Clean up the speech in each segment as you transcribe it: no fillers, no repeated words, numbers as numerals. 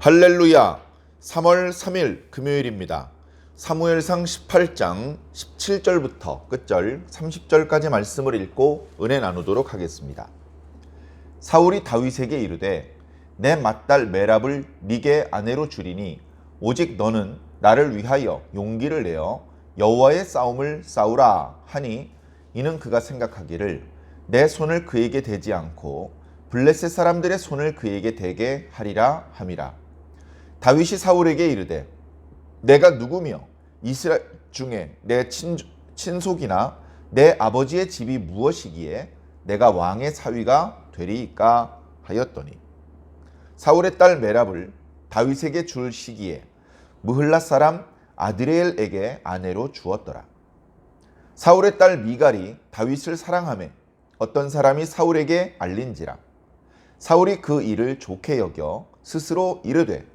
할렐루야. 3월 3일 금요일입니다. 사무엘상 18장 17절부터 끝절 30절까지 말씀을 읽고 은혜 나누도록 하겠습니다. 사울이 다윗에게 이르되 내 맏딸 메랍을 네게 아내로 주리니 오직 너는 나를 위하여 용기를 내어 여호와의 싸움을 싸우라 하니, 이는 그가 생각하기를 내 손을 그에게 대지 않고 블레셋 사람들의 손을 그에게 대게 하리라 함이라. 다윗이 사울에게 이르되 내가 누구며 이스라엘 중에 내 친속이나 내 아버지의 집이 무엇이기에 내가 왕의 사위가 되리이까 하였더니, 사울의 딸 메랍을 다윗에게 줄 시기에 무흘라 사람 아드리엘에게 아내로 주었더라. 사울의 딸 미갈이 다윗을 사랑하며 어떤 사람이 사울에게 알린지라. 사울이 그 일을 좋게 여겨 스스로 이르되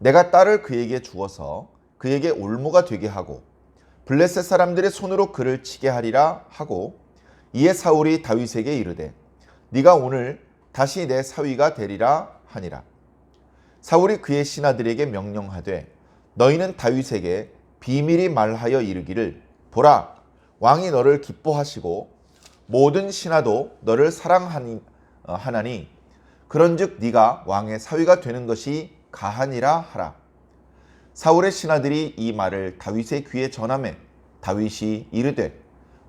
내가 딸을 그에게 주어서 그에게 올무가 되게 하고 블레셋 사람들의 손으로 그를 치게 하리라 하고, 이에 사울이 다윗에게 이르되 네가 오늘 다시 내 사위가 되리라 하니라. 사울이 그의 신하들에게 명령하되 너희는 다윗에게 비밀히 말하여 이르기를 보라, 왕이 너를 기뻐하시고 모든 신하도 너를 사랑하나니 그런즉 네가 왕의 사위가 되는 것이 가하니라 하라. 사울의 신하들이 이 말을 다윗의 귀에 전하매 다윗이 이르되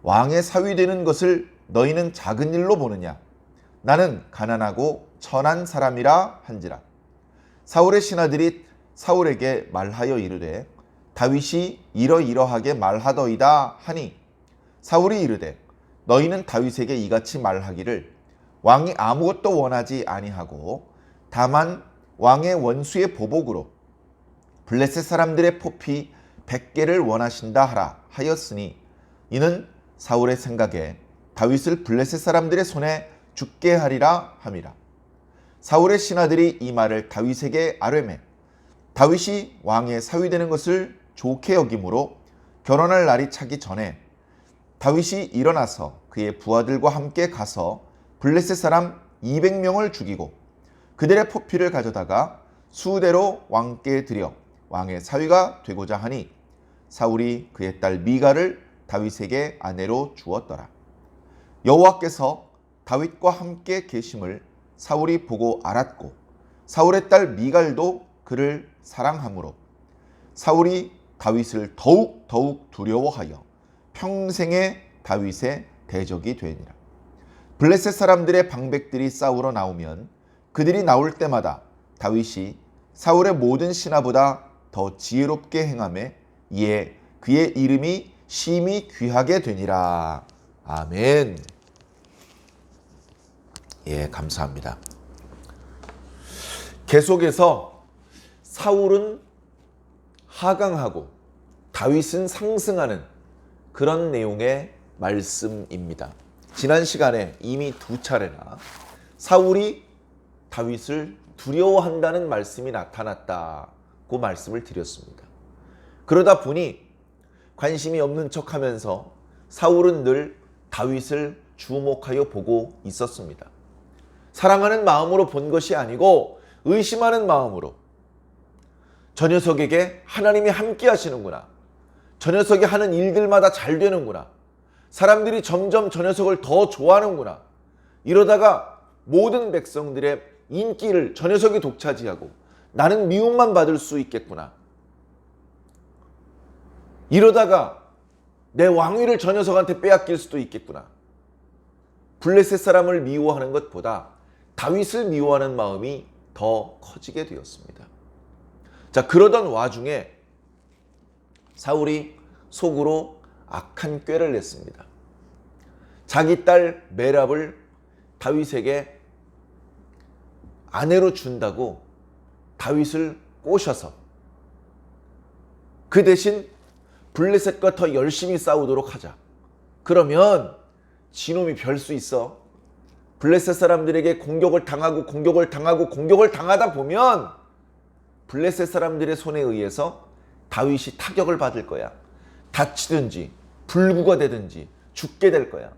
왕의 사위 되는 것을 너희는 작은 일로 보느냐? 나는 가난하고 천한 사람이라 한지라. 사울의 신하들이 사울에게 말하여 이르되 다윗이 이러이러하게 말하더이다 하니, 사울이 이르되 너희는 다윗에게 이같이 말하기를 왕이 아무것도 원하지 아니하고 다만 왕의 원수의 보복으로 블레셋 사람들의 포피 100개를 원하신다 하라 하였으니, 이는 사울의 생각에 다윗을 블레셋 사람들의 손에 죽게 하리라 함이라. 사울의 신하들이 이 말을 다윗에게 아뢰매 다윗이 왕의 사위 되는 것을 좋게 여김으로 결혼할 날이 차기 전에 다윗이 일어나서 그의 부하들과 함께 가서 블레셋 사람 200명을 죽이고 그들의 포피를 가져다가 수대로 왕께 드려 왕의 사위가 되고자 하니, 사울이 그의 딸 미갈을 다윗에게 아내로 주었더라. 여호와께서 다윗과 함께 계심을 사울이 보고 알았고 사울의 딸 미갈도 그를 사랑하므로 사울이 다윗을 더욱 두려워하여 평생에 다윗의 대적이 되니라. 블레셋 사람들의 방백들이 싸우러 나오면 그들이 나올 때마다 다윗이 사울의 모든 신하보다 더 지혜롭게 행하며 이에 그의 이름이 심히 귀하게 되니라. 아멘. 예, 감사합니다. 계속해서 사울은 하강하고 다윗은 상승하는 그런 내용의 말씀입니다. 지난 시간에 이미 2차례나 사울이 다윗을 두려워한다는 말씀이 나타났다고 말씀을 드렸습니다. 그러다 보니 관심이 없는 척하면서 사울은 늘 다윗을 주목하여 보고 있었습니다. 사랑하는 마음으로 본 것이 아니고 의심하는 마음으로, 저 녀석에게 하나님이 함께 하시는구나, 저 녀석이 하는 일들마다 잘 되는구나, 사람들이 점점 저 녀석을 더 좋아하는구나, 이러다가 모든 백성들의 인기를 저 녀석이 독차지하고 나는 미움만 받을 수 있겠구나, 이러다가 내 왕위를 저 녀석한테 빼앗길 수도 있겠구나. 블레셋 사람을 미워하는 것보다 다윗을 미워하는 마음이 더 커지게 되었습니다. 자, 그러던 와중에 사울이 속으로 악한 꾀를 냈습니다. 자기 딸 메랍을 다윗에게 아내로 준다고 다윗을 꼬셔서 그 대신 블레셋과 더 열심히 싸우도록 하자. 그러면 지놈이 별 수 있어. 블레셋 사람들에게 공격을 당하다 보면 블레셋 사람들의 손에 의해서 다윗이 타격을 받을 거야. 다치든지 불구가 되든지 죽게 될 거야.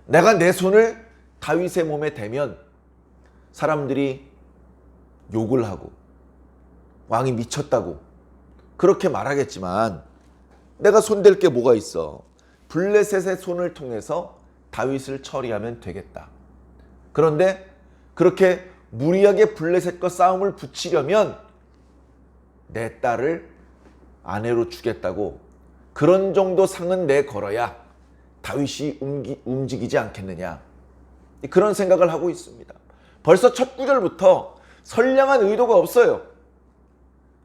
내가 내 손을 다윗의 몸에 대면 사람들이 욕을 하고 왕이 미쳤다고 그렇게 말하겠지만 내가 손댈 게 뭐가 있어. 블레셋의 손을 통해서 다윗을 처리하면 되겠다. 그런데 그렇게 무리하게 블레셋과 싸움을 붙이려면 내 딸을 아내로 주겠다고 그런 정도 상은 내 걸어야 다윗이 움직이지 않겠느냐. 그런 생각을 하고 있습니다. 벌써 첫 구절부터 선량한 의도가 없어요.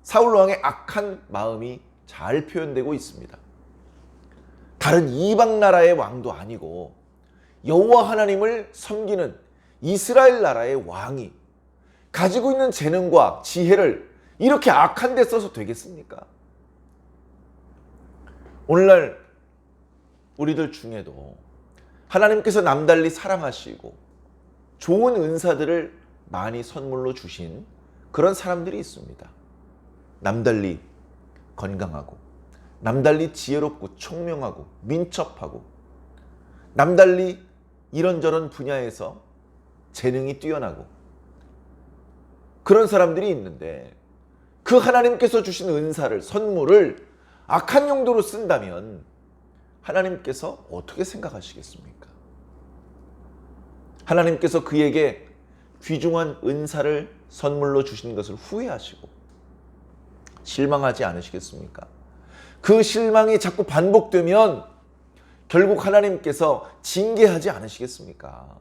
사울 왕의 악한 마음이 잘 표현되고 있습니다. 다른 이방 나라의 왕도 아니고 여호와 하나님을 섬기는 이스라엘 나라의 왕이 가지고 있는 재능과 지혜를 이렇게 악한 데 써서 되겠습니까? 오늘날 우리들 중에도 하나님께서 남달리 사랑하시고 좋은 은사들을 많이 선물로 주신 그런 사람들이 있습니다. 남달리 건강하고, 남달리 지혜롭고 총명하고 민첩하고, 남달리 이런저런 분야에서 재능이 뛰어나고 그런 사람들이 있는데 그 하나님께서 주신 은사를, 선물을 악한 용도로 쓴다면 하나님께서 어떻게 생각하시겠습니까? 하나님께서 그에게 귀중한 은사를 선물로 주신 것을 후회하시고 실망하지 않으시겠습니까? 그 실망이 자꾸 반복되면 결국 하나님께서 징계하지 않으시겠습니까?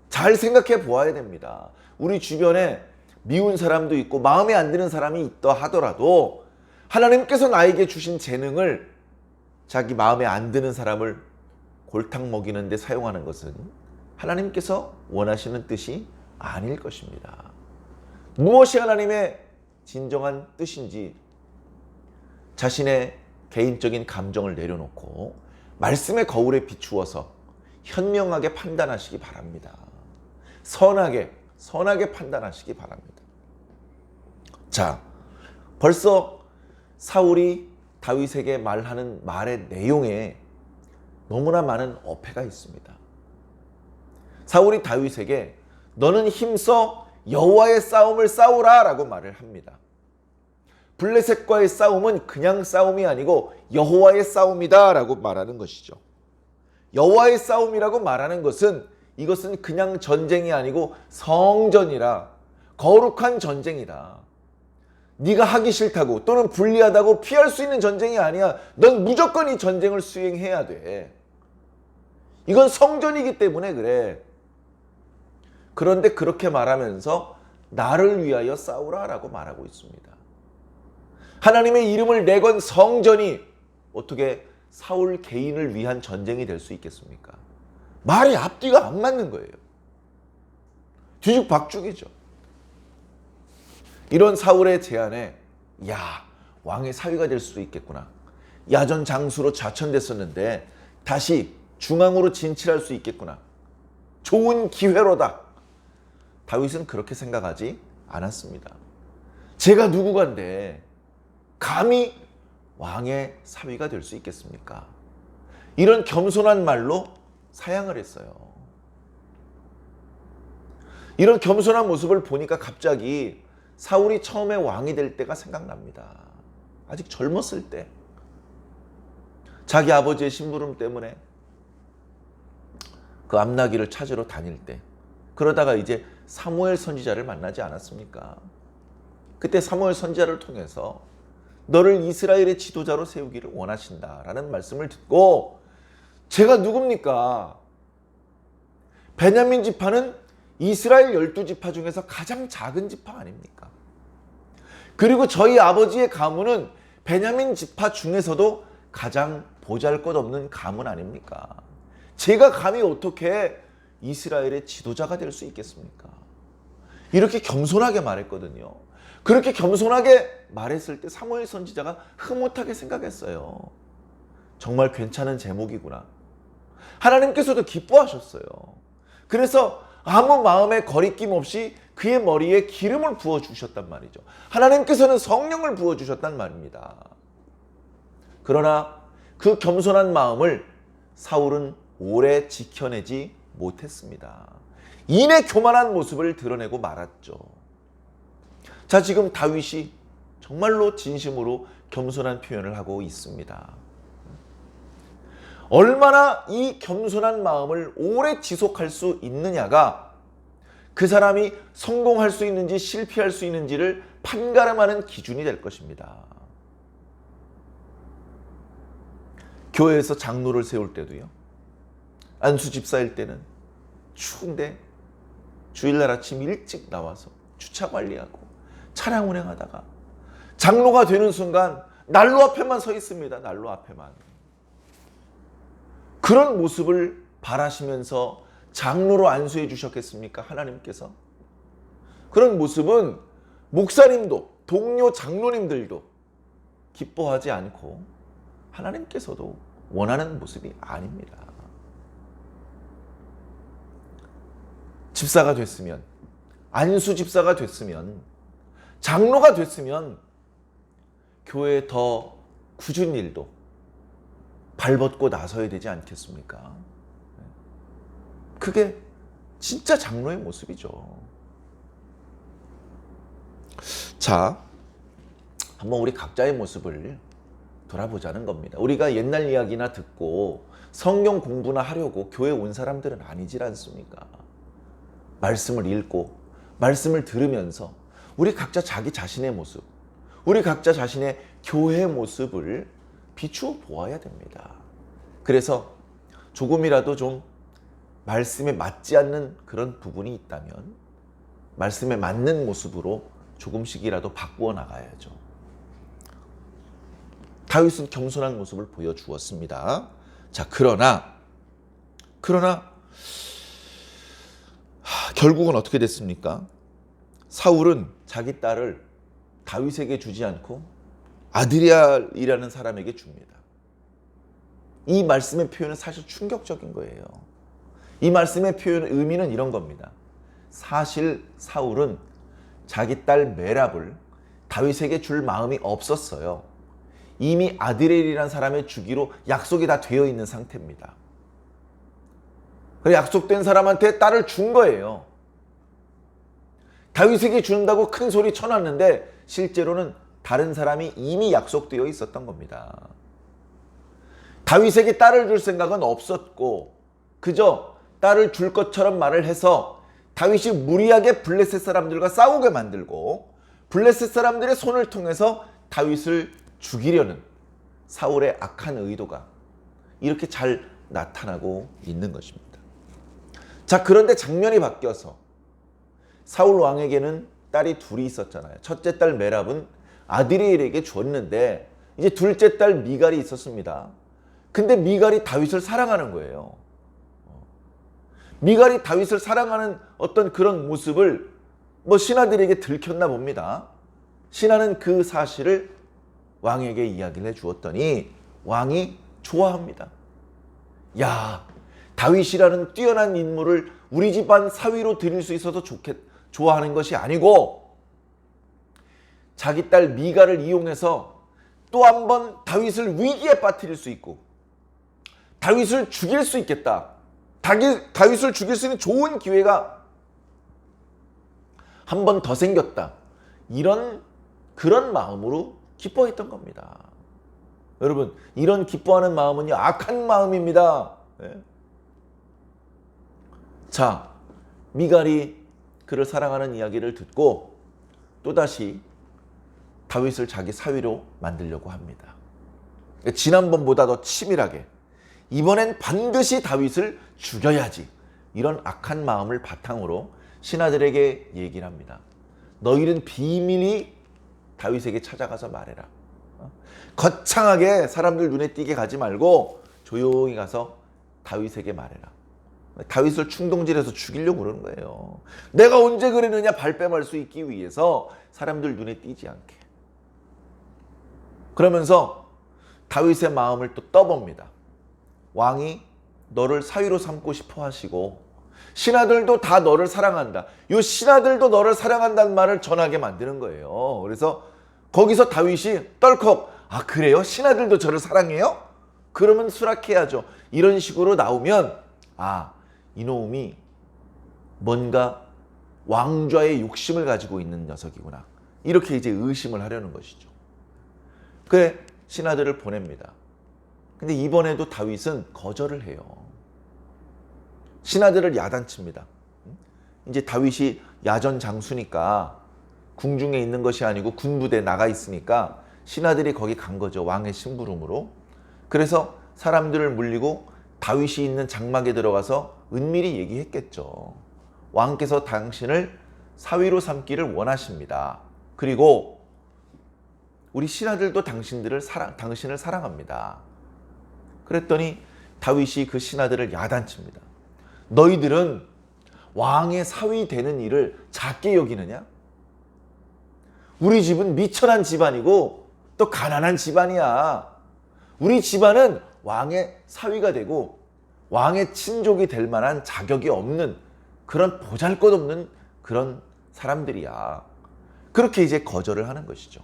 잘 생각해 보아야 됩니다. 우리 주변에 미운 사람도 있고 마음에 안 드는 사람이 있다 하더라도 하나님께서 나에게 주신 재능을 자기 마음에 안 드는 사람을 골탕 먹이는 데 사용하는 것은 하나님께서 원하시는 뜻이 아닐 것입니다. 무엇이 하나님의 진정한 뜻인지 자신의 개인적인 감정을 내려놓고 말씀의 거울에 비추어서 현명하게 판단하시기 바랍니다. 선하게 판단하시기 바랍니다. 자, 벌써 사울이 다윗에게 말하는 말의 내용에 너무나 많은 어폐가 있습니다. 사울이 다윗에게 너는 힘써 여호와의 싸움을 싸우라 라고 말을 합니다. 블레셋과의 싸움은 그냥 싸움이 아니고 여호와의 싸움이다 라고 말하는 것이죠. 여호와의 싸움이라고 말하는 것은 이것은 그냥 전쟁이 아니고 성전이라, 거룩한 전쟁이다. 네가 하기 싫다고 또는 불리하다고 피할 수 있는 전쟁이 아니야. 넌 무조건 이 전쟁을 수행해야 돼. 이건 성전이기 때문에 그래. 그런데 그렇게 말하면서 나를 위하여 싸우라 라고 말하고 있습니다. 하나님의 이름을 내건 성전이 어떻게 사울 개인을 위한 전쟁이 될 수 있겠습니까? 말이 앞뒤가 안 맞는 거예요. 뒤죽박죽이죠. 이런 사울의 제안에 왕의 사위가 될 수도 있겠구나. 야전 장수로 좌천됐었는데 다시 중앙으로 진출할 수 있겠구나. 좋은 기회로다. 다윗은 그렇게 생각하지 않았습니다. 제가 누구간데 감히 왕의 사위가 될 수 있겠습니까? 이런 겸손한 말로 사양을 했어요. 이런 겸손한 모습을 보니까 갑자기 사울이 처음에 왕이 될 때가 생각납니다. 아직 젊었을 때 자기 아버지의 심부름 때문에 그 암나기를 찾으러 다닐 때, 그러다가 이제 사무엘 선지자를 만나지 않았습니까? 그때 사무엘 선지자를 통해서 너를 이스라엘의 지도자로 세우기를 원하신다라는 말씀을 듣고, 제가 누굽니까? 베냐민 지파는 이스라엘 12지파 중에서 가장 작은 지파 아닙니까? 그리고 저희 아버지의 가문은 베냐민 지파 중에서도 가장 보잘것없는 가문 아닙니까? 제가 감히 어떻게 이스라엘의 지도자가 될 수 있겠습니까? 이렇게 겸손하게 말했거든요. 그렇게 겸손하게 말했을 때 사무엘 선지자가 흐뭇하게 생각했어요. 정말 괜찮은 제목이구나. 하나님께서도 기뻐하셨어요. 그래서 아무 마음의 거리낌 없이 그의 머리에 기름을 부어주셨단 말이죠. 하나님께서는 성령을 부어주셨단 말입니다. 그러나 그 겸손한 마음을 사울은 오래 지켜내지 못했습니다. 이내 교만한 모습을 드러내고 말았죠. 자, 지금 다윗이 정말로 진심으로 겸손한 표현을 하고 있습니다. 얼마나 이 겸손한 마음을 오래 지속할 수 있느냐가 그 사람이 성공할 수 있는지 실패할 수 있는지를 판가름하는 기준이 될 것입니다. 교회에서 장로를 세울 때도요, 안수 집사일 때는 추운데 주일날 아침 일찍 나와서 주차 관리하고 차량 운행하다가 장로가 되는 순간 난로 앞에만 서 있습니다. 난로 앞에만. 그런 모습을 바라시면서 장로로 안수해 주셨겠습니까? 하나님께서. 그런 모습은 목사님도 동료 장로님들도 기뻐하지 않고 하나님께서도 원하는 모습이 아닙니다. 집사가 됐으면, 안수 집사가 됐으면, 장로가 됐으면 교회에 더 굳은 일도 발벗고 나서야 되지 않겠습니까? 그게 진짜 장로의 모습이죠. 자, 한번 우리 각자의 모습을 돌아보자는 겁니다. 우리가 옛날 이야기나 듣고 성경 공부나 하려고 교회 온 사람들은 아니질 않습니까? 말씀을 읽고 말씀을 들으면서 우리 각자 자기 자신의 모습, 우리 각자 자신의 교회의 모습을 비추어 보아야 됩니다. 그래서 조금이라도 좀 말씀에 맞지 않는 그런 부분이 있다면 말씀에 맞는 모습으로 조금씩이라도 바꾸어 나가야죠. 다윗은 겸손한 모습을 보여주었습니다. 자, 그러나 결국은 어떻게 됐습니까? 사울은 자기 딸을 다윗에게 주지 않고 아드리엘이라는 사람에게 줍니다. 이 말씀의 표현은 사실 충격적인 거예요. 이 말씀의 표현의 의미는 이런 겁니다. 사실 사울은 자기 딸 메랍을 다윗에게 줄 마음이 없었어요. 이미 아드리엘이라는 사람에 주기로 약속이 다 되어 있는 상태입니다. 약속된 사람한테 딸을 준 거예요. 다윗에게 준다고 큰 소리 쳐놨는데 실제로는 다른 사람이 이미 약속되어 있었던 겁니다. 다윗에게 딸을 줄 생각은 없었고 그저 딸을 줄 것처럼 말을 해서 다윗이 무리하게 블레셋 사람들과 싸우게 만들고 블레셋 사람들의 손을 통해서 다윗을 죽이려는 사울의 악한 의도가 이렇게 잘 나타나고 있는 것입니다. 자, 그런데 장면이 바뀌어서 사울 왕에게는 딸이 둘이 있었잖아요. 첫째 딸 메랍은 아드리엘에게 줬는데 이제 둘째 딸 미갈이 있었습니다. 근데 미갈이 다윗을 사랑하는 거예요. 미갈이 다윗을 사랑하는 어떤 그런 모습을 신하들에게 들켰나 봅니다. 신하는 그 사실을 왕에게 이야기를 해주었더니 왕이 좋아합니다. 야, 다윗이라는 뛰어난 인물을 우리 집안 사위로 드릴 수 있어서 좋아하는 것이 아니고 자기 딸 미갈을 이용해서 또 한 번 다윗을 위기에 빠뜨릴 수 있고 다윗을 죽일 수 있겠다. 다윗을 죽일 수 있는 좋은 기회가 한 번 더 생겼다. 그런 마음으로 기뻐했던 겁니다. 여러분, 이런 기뻐하는 마음은요, 악한 마음입니다. 네? 자, 미갈이 그를 사랑하는 이야기를 듣고 또다시 다윗을 자기 사위로 만들려고 합니다. 지난번보다 더 치밀하게 이번엔 반드시 다윗을 죽여야지, 이런 악한 마음을 바탕으로 신하들에게 얘기를 합니다. 너희는 비밀히 다윗에게 찾아가서 말해라. 거창하게 사람들 눈에 띄게 가지 말고 조용히 가서 다윗에게 말해라. 다윗을 충동질해서 죽이려고 그러는 거예요. 내가 언제 그랬느냐, 발뺌할 수 있기 위해서 사람들 눈에 띄지 않게. 그러면서 다윗의 마음을 또 떠봅니다. 왕이 너를 사위로 삼고 싶어 하시고 신하들도 다 너를 사랑한다. 이 신하들도 너를 사랑한다는 말을 전하게 만드는 거예요. 그래서 거기서 다윗이 떨컥, 아 그래요? 신하들도 저를 사랑해요? 그러면 수락해야죠. 이런 식으로 나오면 아, 이놈이 뭔가 왕좌의 욕심을 가지고 있는 녀석이구나. 이렇게 이제 의심을 하려는 것이죠. 그래 신하들을 보냅니다. 근데 이번에도 다윗은 거절을 해요. 신하들을 야단칩니다. 이제 다윗이 야전 장수니까 궁중에 있는 것이 아니고 군부대에 나가 있으니까 신하들이 거기 간 거죠. 왕의 심부름으로. 그래서 사람들을 물리고 다윗이 있는 장막에 들어가서 은밀히 얘기했겠죠. 왕께서 당신을 사위로 삼기를 원하십니다. 그리고 우리 신하들도 당신을 사랑합니다. 그랬더니 다윗이 그 신하들을 야단칩니다. 너희들은 왕의 사위 되는 일을 작게 여기느냐? 우리 집은 미천한 집안이고 또 가난한 집안이야. 우리 집안은 왕의 사위가 되고 왕의 친족이 될 만한 자격이 없는 그런 보잘것없는 그런 사람들이야. 그렇게 이제 거절을 하는 것이죠.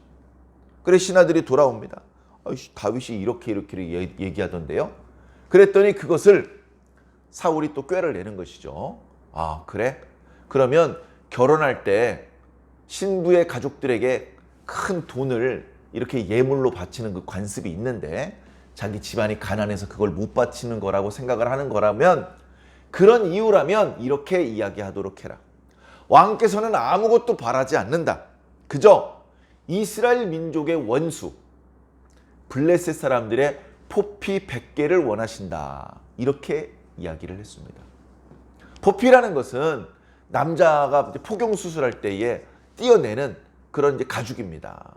그래 신하들이 돌아옵니다. 다윗이 이렇게 얘기하던데요. 그랬더니 그것을 사울이 또 꾀를 내는 것이죠. 아 그래? 그러면 결혼할 때 신부의 가족들에게 큰 돈을 이렇게 예물로 바치는 그 관습이 있는데 자기 집안이 가난해서 그걸 못 바치는 거라고 생각을 하는 거라면 그런 이유라면 이렇게 이야기하도록 해라. 왕께서는 아무것도 바라지 않는다. 그저 이스라엘 민족의 원수 블레셋 사람들의 포피 100개를 원하신다. 이렇게 이야기를 했습니다. 포피라는 것은 남자가 포경 수술할 때에 띄어내는 그런 이제 가죽입니다.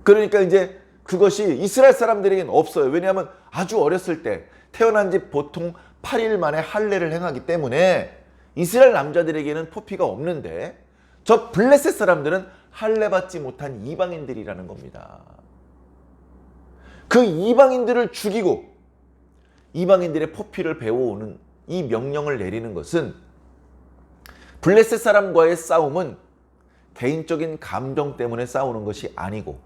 그러니까 이제 그것이 이스라엘 사람들에게는 없어요. 왜냐하면 아주 어렸을 때 태어난 지 보통 8일 만에 할례를 행하기 때문에 이스라엘 남자들에게는 포피가 없는데 저 블레셋 사람들은 할례 받지 못한 이방인들이라는 겁니다. 그 이방인들을 죽이고 이방인들의 포피를 배워오는 이 명령을 내리는 것은 블레셋 사람과의 싸움은 개인적인 감정 때문에 싸우는 것이 아니고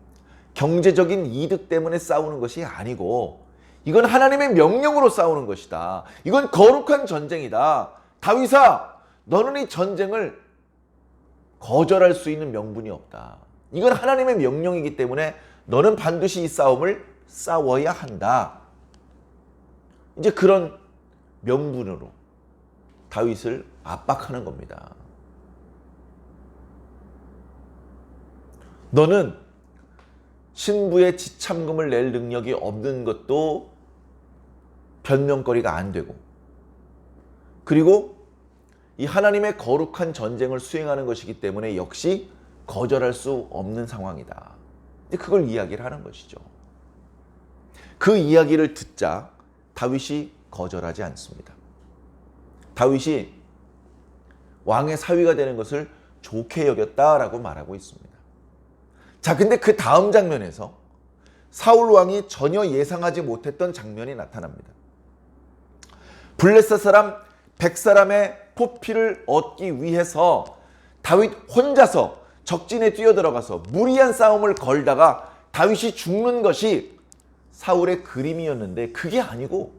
경제적인 이득 때문에 싸우는 것이 아니고 이건 하나님의 명령으로 싸우는 것이다. 이건 거룩한 전쟁이다. 다윗아, 너는 이 전쟁을 거절할 수 있는 명분이 없다. 이건 하나님의 명령이기 때문에 너는 반드시 이 싸움을 싸워야 한다. 이제 그런 명분으로 다윗을 압박하는 겁니다. 너는 신부의 지참금을 낼 능력이 없는 것도 변명거리가 안 되고 그리고 이 하나님의 거룩한 전쟁을 수행하는 것이기 때문에 역시 거절할 수 없는 상황이다. 그걸 이야기를 하는 것이죠. 그 이야기를 듣자 다윗이 거절하지 않습니다. 다윗이 왕의 사위가 되는 것을 좋게 여겼다라고 말하고 있습니다. 자, 근데 그 다음 장면에서 사울 왕이 전혀 예상하지 못했던 장면이 나타납니다. 블레셋 사람 100사람의 포피를 얻기 위해서 다윗 혼자서 적진에 뛰어들어가서 무리한 싸움을 걸다가 다윗이 죽는 것이 사울의 그림이었는데 그게 아니고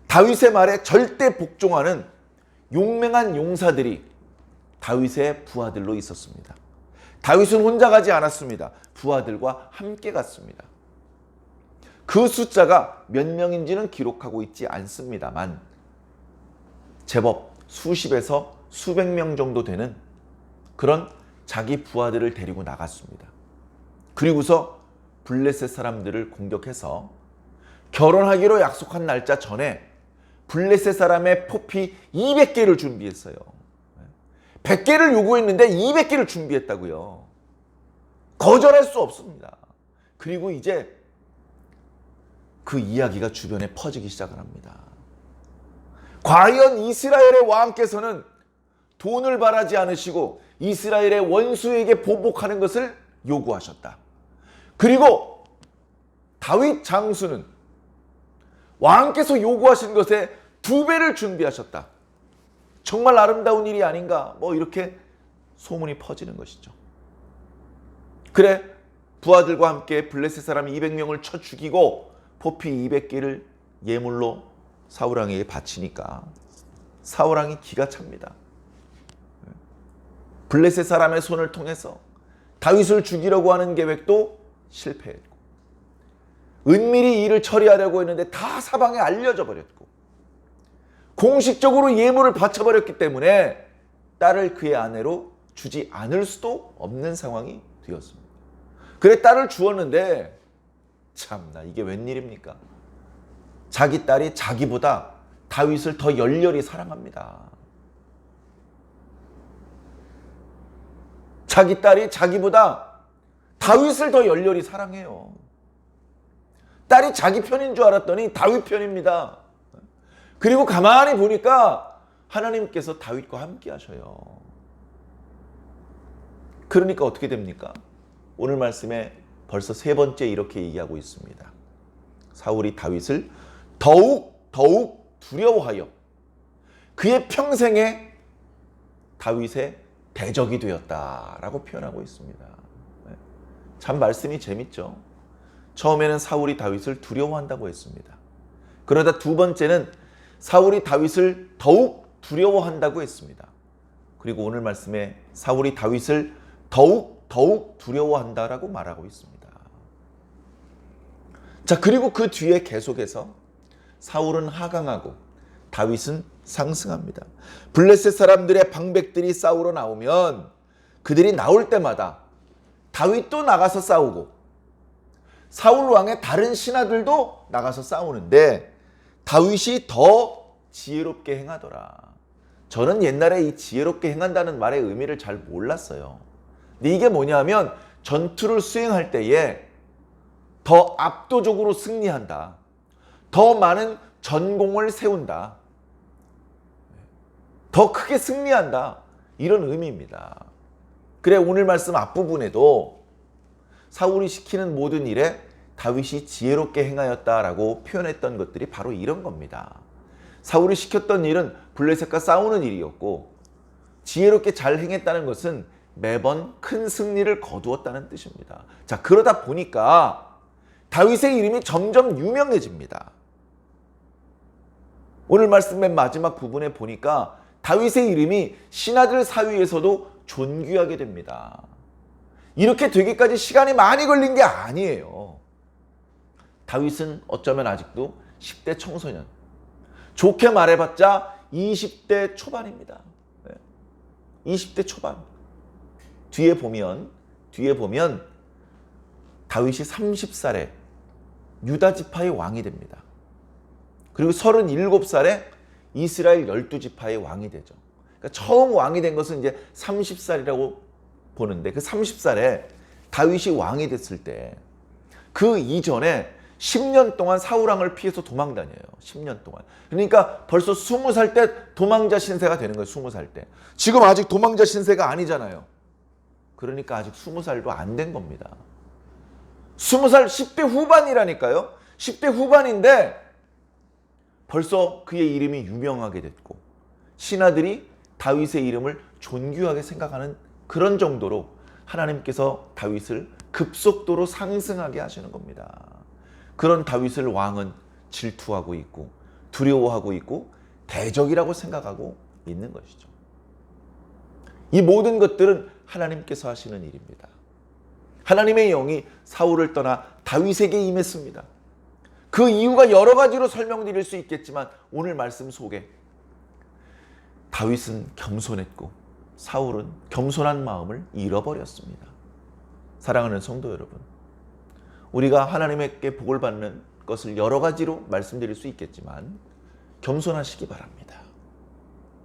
다윗의 말에 절대 복종하는 용맹한 용사들이 다윗의 부하들로 있었습니다. 다윗은 혼자 가지 않았습니다. 부하들과 함께 갔습니다. 그 숫자가 몇 명인지는 기록하고 있지 않습니다만 제법 수십에서 수백 명 정도 되는 그런 자기 부하들을 데리고 나갔습니다. 그리고서 블레셋 사람들을 공격해서 결혼하기로 약속한 날짜 전에 블레셋 사람의 포피 200개를 준비했어요. 100개를 요구했는데 200개를 준비했다고요. 거절할 수 없습니다. 그리고 이제 그 이야기가 주변에 퍼지기 시작을 합니다. 과연 이스라엘의 왕께서는 돈을 바라지 않으시고 이스라엘의 원수에게 보복하는 것을 요구하셨다. 그리고 다윗 장수는 왕께서 요구하신 것에 2배를 준비하셨다. 정말 아름다운 일이 아닌가? 이렇게 소문이 퍼지는 것이죠. 그래 부하들과 함께 블레셋 사람 200명을 쳐 죽이고 포피 200개를 예물로 사울왕에게 바치니까 사울왕이 기가 찹니다. 블레셋 사람의 손을 통해서 다윗을 죽이려고 하는 계획도 실패했고, 은밀히 일을 처리하려고 했는데 다 사방에 알려져 버렸고, 공식적으로 예물을 바쳐버렸기 때문에 딸을 그의 아내로 주지 않을 수도 없는 상황이 되었습니다. 그래 딸을 주었는데 참나 이게 웬일입니까? 자기 딸이 자기보다 다윗을 더 열렬히 사랑합니다. 자기 딸이 자기보다 다윗을 더 열렬히 사랑해요. 딸이 자기 편인 줄 알았더니 다윗 편입니다. 그리고 가만히 보니까 하나님께서 다윗과 함께 하셔요. 그러니까 어떻게 됩니까? 오늘 말씀에 벌써 세 번째 이렇게 얘기하고 있습니다. 사울이 다윗을 더욱 두려워하여 그의 평생에 다윗의 대적이 되었다라고 표현하고 있습니다. 참 말씀이 재밌죠. 처음에는 사울이 다윗을 두려워한다고 했습니다. 그러다 두 번째는 사울이 다윗을 더욱 두려워한다고 했습니다. 그리고 오늘 말씀에 사울이 다윗을 더욱 두려워한다라고 말하고 있습니다. 자, 그리고 그 뒤에 계속해서 사울은 하강하고 다윗은 상승합니다. 블레셋 사람들의 방백들이 싸우러 나오면 그들이 나올 때마다 다윗도 나가서 싸우고 사울 왕의 다른 신하들도 나가서 싸우는데 다윗이 더 지혜롭게 행하더라. 저는 옛날에 이 지혜롭게 행한다는 말의 의미를 잘 몰랐어요. 근데 이게 뭐냐면 전투를 수행할 때에 더 압도적으로 승리한다. 더 많은 전공을 세운다. 더 크게 승리한다. 이런 의미입니다. 그래 오늘 말씀 앞부분에도 사울이 시키는 모든 일에 다윗이 지혜롭게 행하였다라고 표현했던 것들이 바로 이런 겁니다. 사울이 시켰던 일은 블레셋과 싸우는 일이었고 지혜롭게 잘 행했다는 것은 매번 큰 승리를 거두었다는 뜻입니다. 자, 그러다 보니까 다윗의 이름이 점점 유명해집니다. 오늘 말씀 맨 마지막 부분에 보니까 다윗의 이름이 신하들 사이에서도 존귀하게 됩니다. 이렇게 되기까지 시간이 많이 걸린 게 아니에요. 다윗은 어쩌면 아직도 10대 청소년, 좋게 말해봤자 20대 초반입니다. 20대 초반. 뒤에 보면 다윗이 30살에 유다 지파의 왕이 됩니다. 그리고 37살에 이스라엘 12지파의 왕이 되죠. 그러니까 처음 왕이 된 것은 이제 30살이라고 보는데 그 30살에 다윗이 왕이 됐을 때 그 이전에 10년 동안 사울 왕을 피해서 도망 다녀요. 10년 동안. 그러니까 벌써 20살 때 도망자 신세가 되는 거예요. 20살 때. 지금 아직 도망자 신세가 아니잖아요. 그러니까 아직 20살도 안 된 겁니다. 20살 10대 후반이라니까요. 10대 후반인데 벌써 그의 이름이 유명하게 됐고 신하들이 다윗의 이름을 존귀하게 생각하는 그런 정도로 하나님께서 다윗을 급속도로 상승하게 하시는 겁니다. 그런 다윗을 왕은 질투하고 있고 두려워하고 있고 대적이라고 생각하고 있는 것이죠. 이 모든 것들은 하나님께서 하시는 일입니다. 하나님의 영이 사울을 떠나 다윗에게 임했습니다. 그 이유가 여러 가지로 설명드릴 수 있겠지만 오늘 말씀 속에 다윗은 겸손했고 사울은 겸손한 마음을 잃어버렸습니다. 사랑하는 성도 여러분, 우리가 하나님께 복을 받는 것을 여러 가지로 말씀드릴 수 있겠지만 겸손하시기 바랍니다.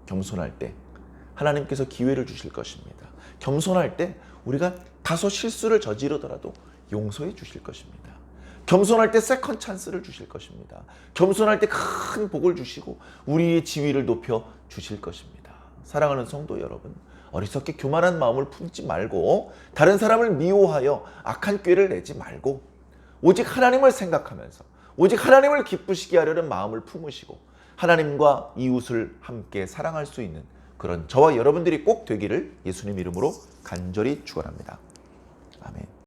겸손할 때 하나님께서 기회를 주실 것입니다. 겸손할 때 우리가 다소 실수를 저지르더라도 용서해 주실 것입니다. 겸손할 때 세컨 찬스를 주실 것입니다. 겸손할 때 큰 복을 주시고 우리의 지위를 높여 주실 것입니다. 사랑하는 성도 여러분, 어리석게 교만한 마음을 품지 말고 다른 사람을 미워하여 악한 꾀를 내지 말고 오직 하나님을 생각하면서 오직 하나님을 기쁘시게 하려는 마음을 품으시고 하나님과 이웃을 함께 사랑할 수 있는 그런 저와 여러분들이 꼭 되기를 예수님 이름으로 간절히 축원합니다. 아멘.